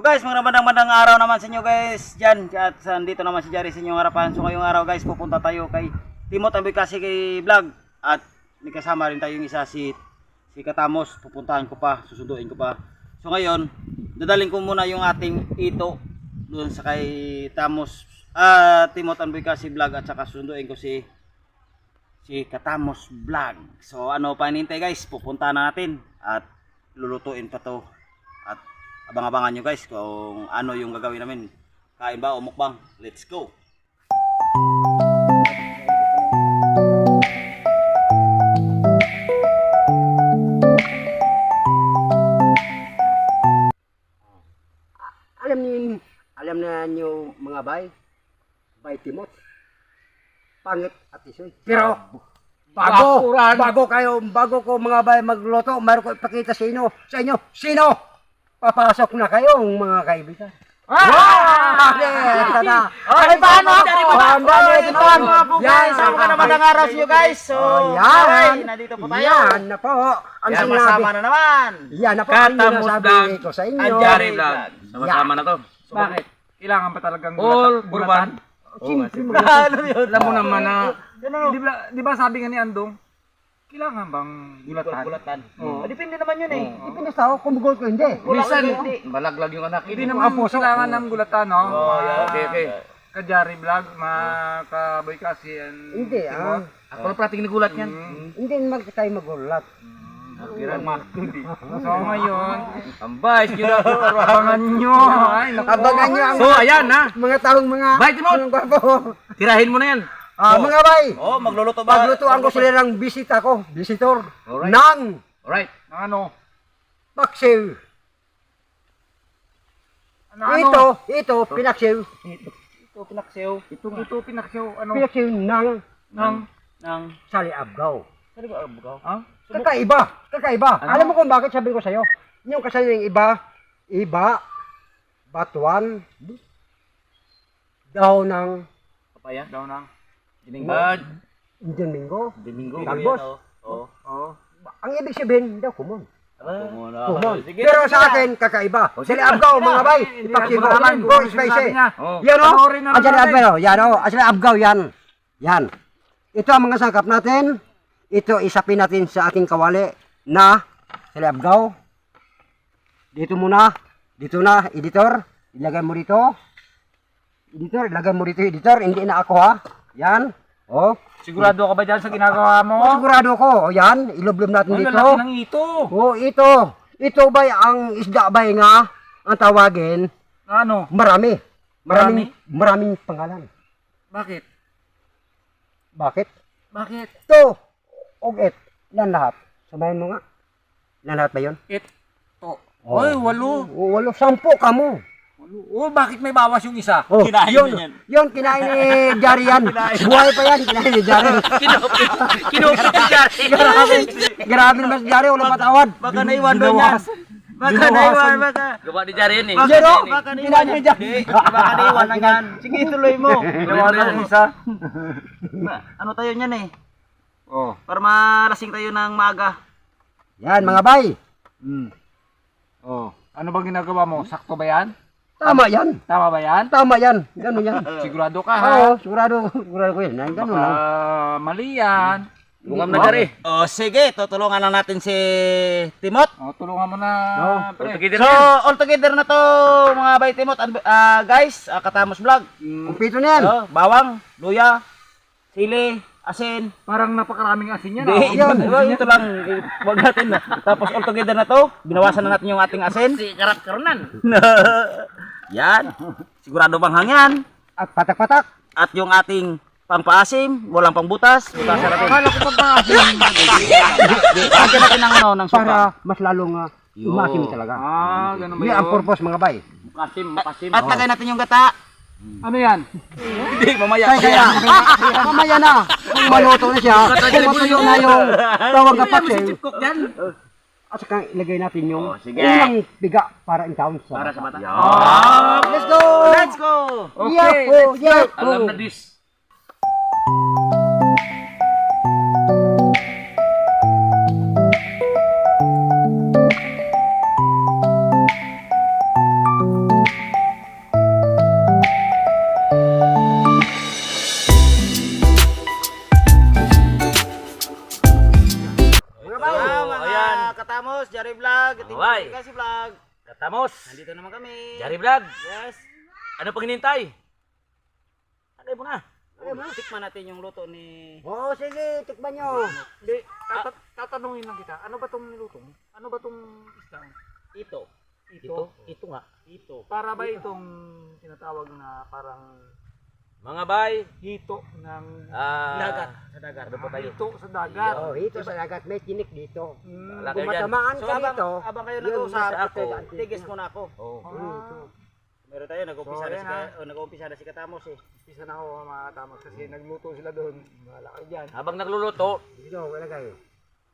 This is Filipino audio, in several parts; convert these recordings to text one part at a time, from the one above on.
guys, magandang araw naman sa inyo guys dyan. At dito naman si Jerry sa inyong harapan. So ngayong araw guys, pupunta tayo kay Timot Ambikasi kay vlog. At may kasama rin tayong isa si Katamos. Pupuntahan ko pa, susunduin ko pa. So ngayon, dadaling ko muna yung ating ito doon sa kay Tamos, Timot Ambikasi vlog. At saka susunduin ko si Katamos vlog. So ano pa hinihintay guys, pupuntahan na natin. At lulutuin pa to. At abang-abangan nyo guys kung ano yung gagawin namin. Kain ba o mukbang? Let's go! Alam na nyo mga bay Timot, pangit at isoy. Pero bago ko mga bay magluto, mayroon ko ipakita sa inyo, sino? Papasok na kayo mga kaibigan. Ay, paano? Yan, sama ka naman ang araw sa inyo guys. So, yan, nandito po tayo. Yan na po. Ang yan, masama na naman. Yan na po ang sinasabi ko sa inyo. Jerry vlog. Sama-sama na to. Bakit? Kailangan pa talagang All burban. Alam mo naman na, di ba sabi nga ni Andong, kailangan bang gulatan? Depende naman yun eh. Depende sa ako kung bugol ko hindi. Minsan, malaglag yung anak. Hindi naman kailangan ng gulatan, no? Okay. Ka-Jerry vlog, ka-Boy kasi, Hindi, Ako na prating nagulat yan. hindi naman tayo magulat. So ngayon, Ambay, abangan nyo. Abangan nyo ang So, ayan ha. mga taong mga Bay, Timot! gwapo. Tirahin mo na yan. Mga bay, Oh, magluluto ba? paglutuan ko sila ng visitor Alright. ng Alright. Ano? paksiw. Ito, pinaksiw. Ito, pinaksew. Ito pinakyaw, ano? Pinaksiw ng Nang, saliabgaw. ano ba abugaw? Kakaiba. Alam mo kung bakit sabi ko sa'yo? Yung kasi yung iba, batuan, daw ng Papaya? Daw nang. Indian Mingo. Domingo. Talbos. Oo. Ang ibig sabihin, daw kumon. Kumon. Pero sa akin, kakaiba. Saliabgaw, mga bay. Ipaksiw ko. Go, spicy. Yan o. Saliabgaw. Yan o. Saliabgaw, yan. Yan. Ito ang mga sangkap natin. Ito isapin natin sa ating kawali na saliabgaw. Dito muna. Dito na, editor. Ilagay mo dito. Editor, ilagay mo dito, editor. Hindi na ako ha. Yan. Oh. Sigurado ka ba dyan sa ginagawa mo? Sigurado ko. O yan, ilublob natin dito. Lalaki ng ito. Oh, ito. Ito ba ang isda ba nga ang tawagin? Ano? Maraming pangalan. Bakit? Bakit? Bakit? To, og it, yan lahat. Sabahin mo nga. Yan lahat ba yun? Ito. Oy, 8. O, 10 ka mo. Oh, bakit may bawas yung isa? Oh, Kinain yun, mo yan. yun, kinain ni Jari yan. Buhay pa yan, kinain ni Jari. Kinupit ni Jerry. Grabe naman si Jari, walang patawad. Baka naiwan doon yan. Baka naiwan, baka. Gawa ni Jerry yan eh. Yan o, Baka kinain ni Jari. Baka naiwan lang yan. Sige, tuloy mo. Ginawa ng isa. Ano tayo niyan eh? Oh. Para malasing tayo ng maaga. Yan, mga bay. Oh. Ano bang ginagawa mo? Sakto ba yan? Tama yan. Tama ba yan? Tama yan. Ganun yan. Sigurado ka ha? Oo, sigurado ko yan. Ganun lang. Mali yan. Bungam na Jerry. Oh, sige, tutulungan lang natin si Timot. Oh, tulungan mo na. Pre. So, all together na to mga bay Timot. Guys, Katamos vlog. Kumpito na yan. Bawang, luya, sili, asin. Parang napakaraming asin yan. Hindi, ito lang. Wag natin na. Tapos all together na to, binawasan na natin yung ating asin. Si karat-karunan. Yan. Sigurado bang hangyan. At patak-patak. At yung ating pampaasim, walang pangbutas. Butasan natin. Akala ko pa asin. Lagyan natin ng ano, ng suka. Para mas lalong umasim talaga. Ganun ba Yun ang purpose mga bay. Pasim. At lagay natin yung gata. Ano yan? Hindi, mamaya. Kaya, mamaya na. Kung maluto na siya, kung matuyo na yung tawag na paksiw. At saka ilagay natin yung sige. unang biga para in town Para sa bata. Let's go! Let's go! Okay, Yahoo! Yahoo! Alam na this. Katamos. Nandito naman kami. Jari Vlog. Yes. Ano pang hinintay? Tagay mo na. Tikman natin yung luto ni... Oh, sige, tikman nyo. Hindi, tatanungin lang kita. Ano ba tong niluto mo? Ano ba tong isdang? Ito. Ito nga. Ito. Para ba itong tinatawag na parang Mga bay. hito ng Dagat. Sa dagat. Ano pa tayo? hito sa dagat? Oh, ito sa dagat, may tinik dito. Mm. Wala Kung kayo dyan. matamaan So ka dito, abang kayo yun, nag-uusap, nasa ako. tigis muna ako. Oo. Ah, Meron tayo, nag-umpisa So, na yan, nag-umpisa na si Katamos eh. isa na ako mga tama kasi nagluto sila doon. Wala kayo dyan. Habang nagluluto, Dito, wala kayo.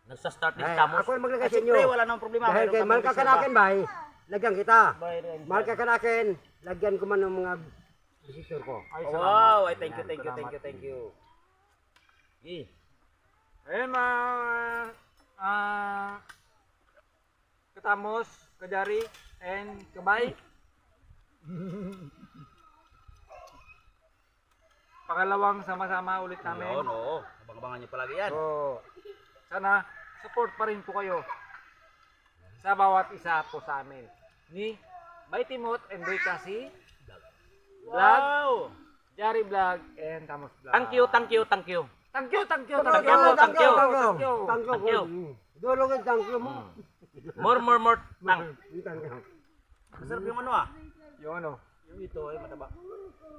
nagsa-start ni Ay, Katamos. ako yung maglagay At sa inyo. siyempre, wala nang problema. Dahil Meron kay kang mahal ka reserva. kanakin, bay. Lagyan kita. Bayad. Mahal ka kanakin, lagyan ko man ng mga visitor ko. Ay, Oh, salamat. wow, ay thank you, Ayan, thank you, salamat. thank you, thank you. Eh, Ayun mga Katamos, Kajari, and Kabay. Pangalawang sama-sama ulit namin. Yun, oo. Abang-abangan nyo palagi yan. So, sana support pa rin po kayo sa bawat isa po sa amin. Ni Bay Timot and Boy Kasi Vlog, Wow! Jari Vlog, and Tamos Vlog. thank you, thank you, thank you. Thank you, thank you, Thank you, thank you. Thank you. Thank you. Dulogin, thank you mo. More, thank. Thank you. Masarap yung ano ah. Yung ano? Yung ito ay mataba.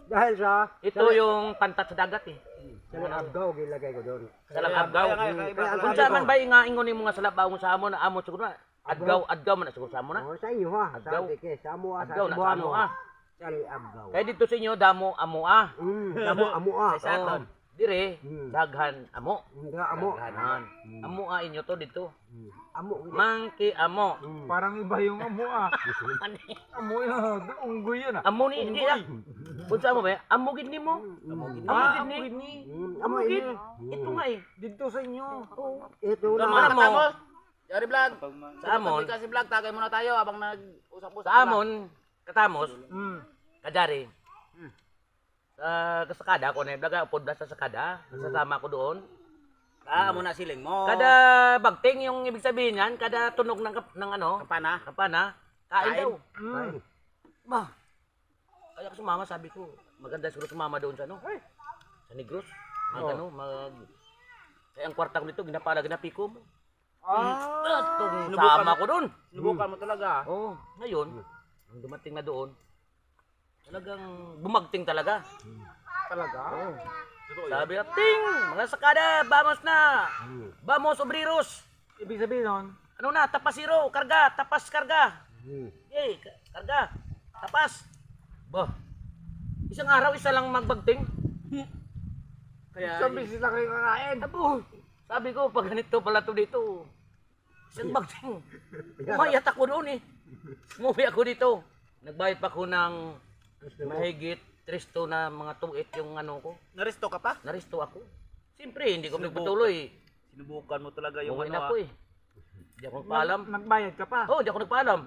Dahil sa Ito yung pantat sa dagat eh. Abgaw, gilagay ko doon. Salabagaw. Kaya Kung saan man ba nga ingon mo nga salabaw sa amo na amo siguro na. Adgaw man na siguro sa amo na. Oh, sa inyo ha. Abgaw. Sa tike, sa amo, sa Adgaw na sa amo ah. Sali abgaw. Kaya dito sa inyo damo amo ah. Amo, amo ah. Sa aton. Dire Mm. daghan amo. Hindi, amo. Daghanan. Amo ah inyo to dito. Amo. Mangki amo. Parang iba yung amo ah. Amo yun, unggoy yun ah. Amo ni hindi ah. Kung saan mo ba? Amo gid nimo. Amo gid ni. Amo Amo gid. ini. Ito nga eh. Dito sa inyo. Ito Tama na. na Amo. Katamos. Jari Vlog. Sa amon. Kasi vlog, tagay muna tayo habang nag-usap-usap. Sa amon Katamos, Kajari. Hmm. Sa sakada ko na blaga pod sa sakada, sasama ko doon. Amo na siling mo. Kada bagting yung ibig sabihin niyan, kada tunog ng ano, kampana. kampana, kain daw. Kain. Ba. Kaya ko sumama, sabi ko, maganda siguro sumama doon sa ano. Sa Negros. Ano, kaya ang kwarta ko nito ginapikom. Sama ko doon. Sinubukan mo talaga. Oh, ngayon, nang dumating na doon, talagang bumagting talaga. Talaga? Oh. Sabi na, ting! Mga sakada, vamos na! Vamos, obreros! Ibig sabihin nun, Ano na, tapas zero, karga, tapas karga. Eh, karga, tapas. Bah, isang araw, isa lang magbagting. Kaya, isang bisis lang kayo kakain. abo, sabi ko, pag ganito pala to dito, isang bagting. Umayat ako doon eh. Umuwi ako dito. Nagbayad pa ako ng mahigit 300 na mga tuit yung ano ko. Naresto ka pa? Naristo ako. Siyempre, hindi ko nagpatuloy. Sinubukan mo talaga yung Umuwi ano na ako eh. Hindi ako nagpaalam. Nagbayad ka pa. Oh, hindi ako nagpaalam.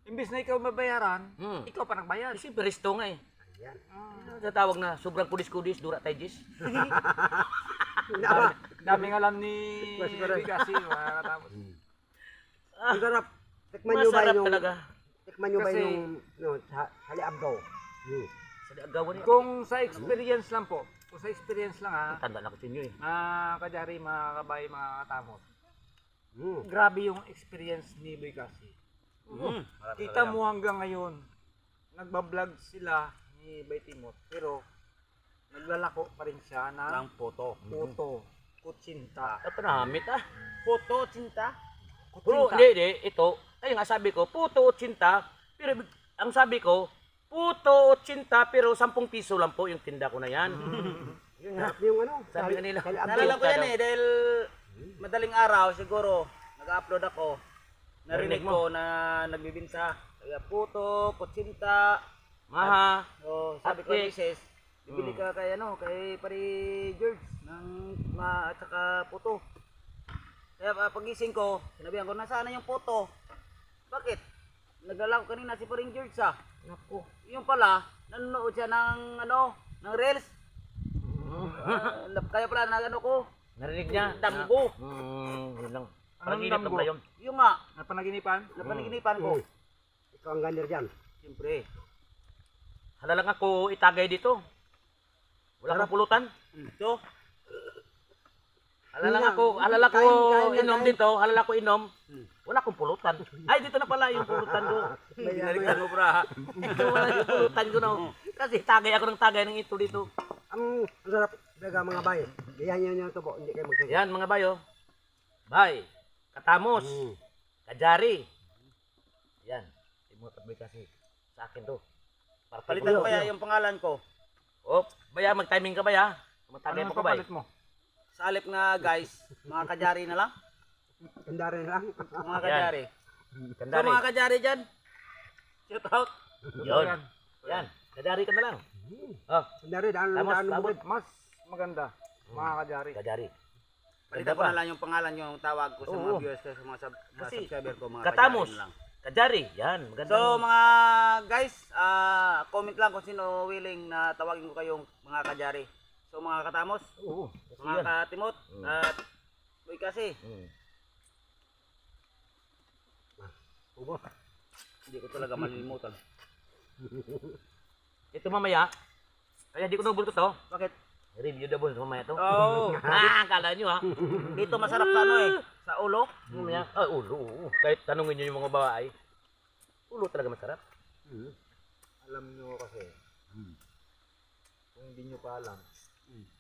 Imbis na ikaw mabayaran, ikaw pa nagbayad. Siyempre, risto nga eh. Sa tawag na sobrang kudis-kudis, dura tayjis. Daming alam ni Bigasi, mga katapos. Ang sarap. Tikman nyo ba Masarap yung... talaga. Tikman nyo ba Kasi- yung... No, sali abgaw. Sa agawan niya. Kung sa experience lang po, kung sa experience lang ha, Tanda na ko sa inyo eh. mga kajari, mga kabay, mga katamos. Grabe yung experience ni Bigasi. Kita mo hanggang ngayon, nagbablog sila ni Bay Timot, pero naglalako pa rin siya ng Ang photo. puto, kutsinta. Ito na, hamit ah. Photo, cinta. Pero hindi, ito, ay nga sabi ko, puto 80, pero ang sabi ko, puto 80, pero 10 piso lang po yung tinda ko na yan. Yun nga, yung ano, Sabi nga nila, sali abgaw. Naalala ko yan eh, dahil madaling araw siguro, nag-upload ako. Narinig Narinig mo? ko na nagbibinsa. Kaya puto, kutsinta. Maha, Oh, sabi ko Cupcake. misis, bibili ka kay ano, kay pari George ng at saka puto. Kaya pagising ko, sinabihan ko, nasaan na yung puto? Bakit? Naglalako kanina si paring George ah. naku. Yung pala, nanonood siya ng ano, ng reels. Kaya pala nagano ko, Narinig niya? damgo. Yun lang. Anong Pag-inip damgo? lang yun. Yung nga, Napanaginipan? napanaginipan ko. Ikaw ang ganir dyan. Siyempre. Hala lang ako itagay dito. Wala akong pulutan. Ito. Halala ko Kain inom na. dito, halala ko inom. Wala akong pulutan. Ay, dito na pala yung pulutan ko. Binalikan mo, bra. Ito wala yung pulutan ko na. Kasi tagay ako ng tagay ng ito dito. Ang sarap. Daga mga bay. Gayahin nyo yung tubo. Hindi kayo magsige. Yan, mga bayo. Bay, katamos, kajari. Yan. Timot at bay kasi sa akin to. Palitan ko kaya yung pangalan ko. Oh, baya, mag-timing ka ba ya? Matagay mo ko bay. mo? Sa alip na guys, mga kajari na lang. Ganda rin lang. Mga kajari. Ganda So rin. mga kajari dyan, shout out. Yun. Yan. Kajari ka na lang. Oh, Ganda rin. Tamos, Daan tamos. Mas maganda. Mga kajari. kajari. Palitan ko na lang yung pangalan, yung tawag ko sa mga Oo. viewers ko, sa mga, mga Kasi, subscriber ko, mga Katamos. kajari na lang. Kajari. Yan. Maganda. So mga guys, comment lang kung sino willing na tawagin ko kayong mga kajari. So mga katamos, Oo. mga katimot, at uy kasi, hindi ko talaga malilimutan. Ito mamaya. Kaya di ko nabulto to. Bakit? Review the bones mamaya to. Oh, Akala nyo ha. dito masarap sa ano eh, sa ulo. Mamaya. Ay, ulo. Kahit tanungin nyo yung mga babae. Ulo talaga masarap. Alam nyo kasi. Kung hindi nyo pa alam.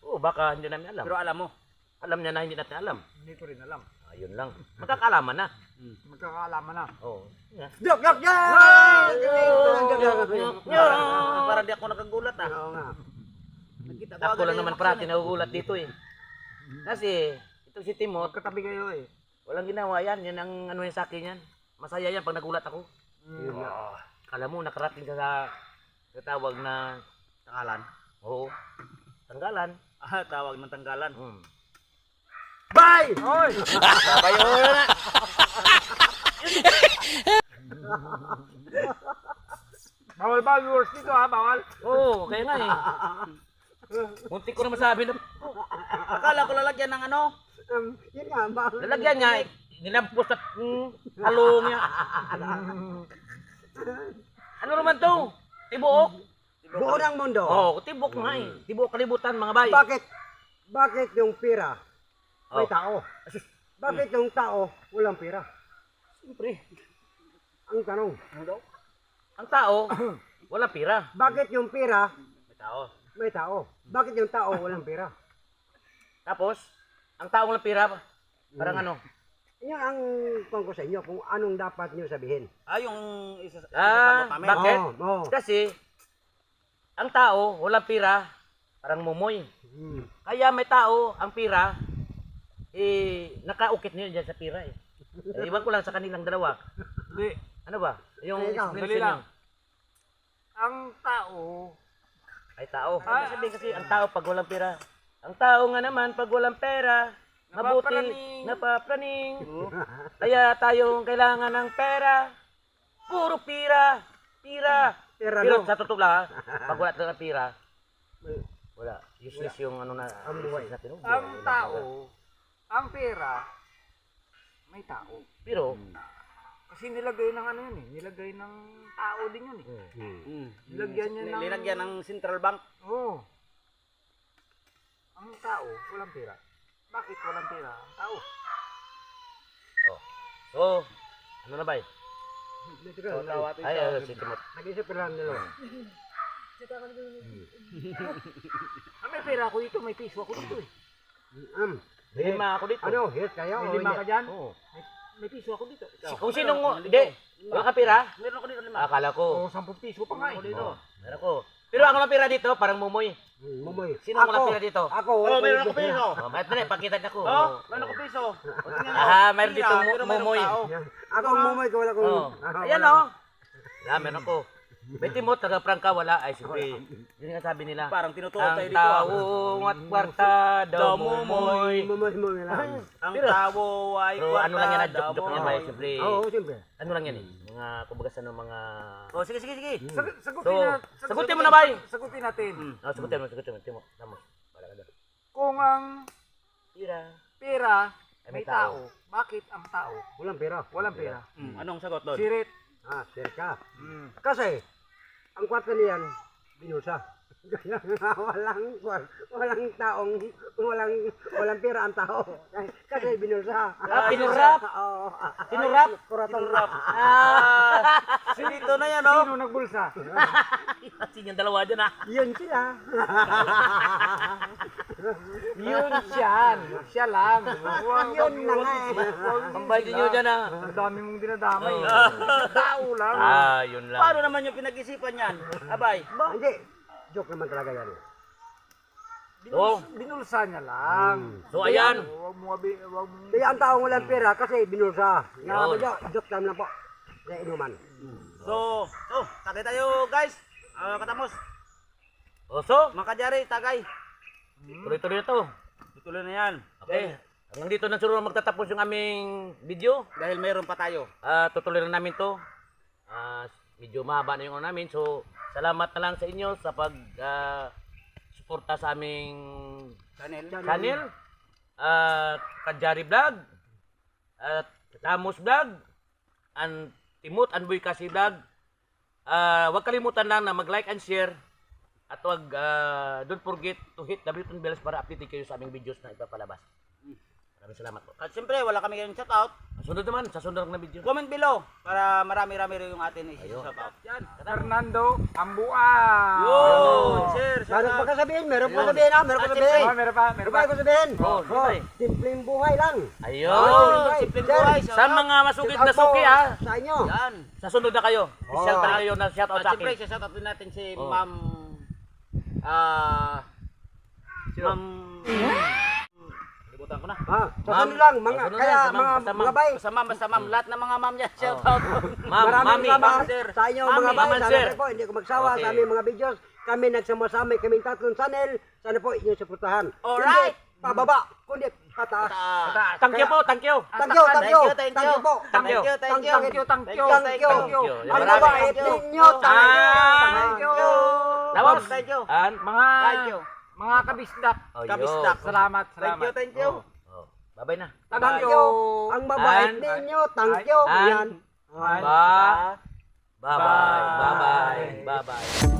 Oo, baka hindi namin alam. Pero alam mo, Alam niya na hindi natin alam. Hindi ko rin alam. Ayun lang. Magkakaalaman na. Magkakaalaman na. Oo. Yeah. Jok, jok, jok! para di ako nakagulat ah. Oo nga. Nakita ko Ako agad lang yung naman action parati nagugulat dito eh. Kasi, itong si Timot, Magkatabi kayo eh. walang ginawa yan. Yan ang ano yan sa akin yan. Masaya yan pag nagulat ako. Yun nga. Alam mo, nakarating ka sa tawag na, Tanggalan. oo, tanggalan. Tawag ng tanggalan. Bay! Hoy! Babayo na. Bawal ba viewers dito ha? Bawal? Oo, kaya nga eh. Muntik ko na masabi na, Akala ko lalagyan ng ano, Yun nga, ba? lalagyan niya, nilampos at halong niya. Ano naman to? Tibuok? Buo ng mundo. Oo, tibok nga eh. Tibok kalibutan mga bay. Bakit? Bakit yung pira may Oh. tao? Bakit yung tao walang pira? Siyempre. Ang tanong. Ang tao, walang pira. Bakit yung pira May tao. may tao? Bakit yung tao walang pira? Tapos, ang tao walang pira, parang ano? Yan ang kung ko sa inyo kung anong dapat nyo sabihin. yung isa Ah, namin. bakit? Oo. Kasi, ang tao, walang pira, parang mumoy. Hmm. Kaya may tao, ang pira, nakaukit nila dyan sa pira eh. Iwan ko lang sa kanilang dalawa. Hindi. Ano ba? Yung Ay, ikaw, explanation dali lang. niyo. Ang tao, Ay tao. Ay, sabihin kasi, ang tao pag walang pira. Ang tao nga naman, pag walang pera, mabuti, Napapraning. napapraning. Kaya tayong kailangan ng pera. Puro pira. Pira. Pera, Pero no? sa totoo lang, pag wala talaga pira, wala. Useless yung ano na, Ang buhay. useless natin. Oh, ang wala. tao, ang pera, may tao. Pero, Kasi nilagay ng ano yun eh. Nilagay ng tao din yun eh. Nilagyan niya ng... Linagyan ng Central Bank. Oo. Ang tao, walang pera. Bakit walang pera? Ang tao. so, ano na ba eh? Dito ka, Ay, si Timot. nag-isip ka lang nila. May pera ako dito, may piso ako dito eh. Lima ako dito. Ano, hit kayo? May lima ka dyan? Oo. May piso ako dito. Kung sinong, hindi, wala ka pira? Meron ako dito lima. Akala ko. Oo, 10 piso pa nga eh. Oo, meron ko. Pero ako lang pira dito, parang mumoy. Mumoy. Sino ang walang pira dito? Ako. Oh, meron ako piso. Oh, dali, pakita niya ko. Oh, meron ako piso. O, tingnan mo. Ah, meron dito Pira, pero mayroong mumoy. tao. Ako ang mumoy ko, wala kong... Oh. Ayan oh. Ah, meron ko. May Timot, taga Prangka, wala. Ay, siyempre. Yun nga sabi nila. Parang tinutuon Ang tayo dito. ah. taong at kwarta daw mumoy. Mumoy lang. Ang Pero- tao ay Pero ano lang yan, joke-joke yan ba? damoy. Siyempre. Oo, siyempre. Ano lang yan eh. Mga, kumbaga sa mga... Oh, sige, sige, sige. Sagutin So, na, sagutin mo na, bay. Sagutin natin. Oh, sagutin mo, Timot. Tamos. Wala ka daw. Kung ang Tira. pera Ay, may may tao, bakit ang tao Walang pera. walang pera? Anong sagot doon? Sirit, Sirka. Kasi, ang kwarto niyan, binusa. Kaya nga walang taong, walang pera ang tao. Kasi binusa. Pinurap? Oo. Pinurap? Pinurap. Dito na yan, oh. Sino nagbulsa? Kasi yung dalawa dyan ah. Yun sila. Yun siya lang. Yun na nga eh. Ang bait nyo dyan ah. Ang dami mong dinadamay. Tao lang. Yun lang. Paano naman yung pinag-isipan yan? Abay. Hindi. Joke naman talaga yan. So, Binulsa niya lang. so ayan. Huwag mo Kaya ang taong walang pera kasi binulsa. Yun. Nakabadyo, joke lang po. Sa inuman. So, tagay tayo guys. Katamos. Oso, Mga Kajari, tagay. tuloy-tuloy na to. Tutuloy na yan. Okay. Hanggang dito na siguro magtatapos yung aming video. Dahil mayroon pa tayo. Tutuloy na namin to. Medyo mahaba na yung ano namin. So, salamat na lang sa inyo sa pag suporta sa aming channel. Kajari Vlog. Tamos Vlog. And Timot and Boy Kasi Vlog. Huwag kalimutan lang na mag-like and share. At huwag, don't forget to hit the button bells para update kayo sa aming videos na ipapalabas. Maraming salamat po. At siyempre, wala kami kayong shoutout. Sunod naman, sa sunod na video. Comment below para marami-rami rin yung atin i-shoutout. Yan. Fernando Ambua. Yun! Sir, Meron pa shoutout. kasabihin, meron pa sabihin ha, meron pa sabihin. Meron pa. Meron pa sabihin. Oh, siyempre. Simpleng buhay lang. Ayun! Simpleng buhay. Sa mga masugid na suki ha, Sa inyo. Yan. sa sunod na kayo. Special Oh. talaga yun na shoutout At sa siyempre, akin. shoutout din natin si Oh. Ma'am... Ma'am... Kalimutan ko na. Sa sunod lang, mga, Sunod kaya na, sa ma'am, mga bay. Basta ma'am. Lahat ng mga ma'am niya, shoutout. Ma'am, Maraming mami, salamat sir. sa inyo Mami, mga bay. ma'am, Sana sir. po, hindi ko magsawa Okay. sa aming mga videos. Kami nagsama-sama, kaming tatlong channel. Sana po inyong suportahan. Alright. Hindi pababa, kundi pataas. Thank you po, thank you. Thank you, thank you. Thank Thank you. you po. Thank you. Thank you. Thank you. Thank you. Thank you. Thank you. Ang Maraming mabait thank you. ninyo. Thank you. Tapos, Thank you. and, Thank you. Mga kabisdak. oh, Kabisdak. yun. Salamat. Thank you. Thank you. Oh, bye-bye na. Thank you. Ang mabait And- ninyo. Thank you. and- Yan. Bye-bye. Bye-bye. Bye-bye. Bye-bye.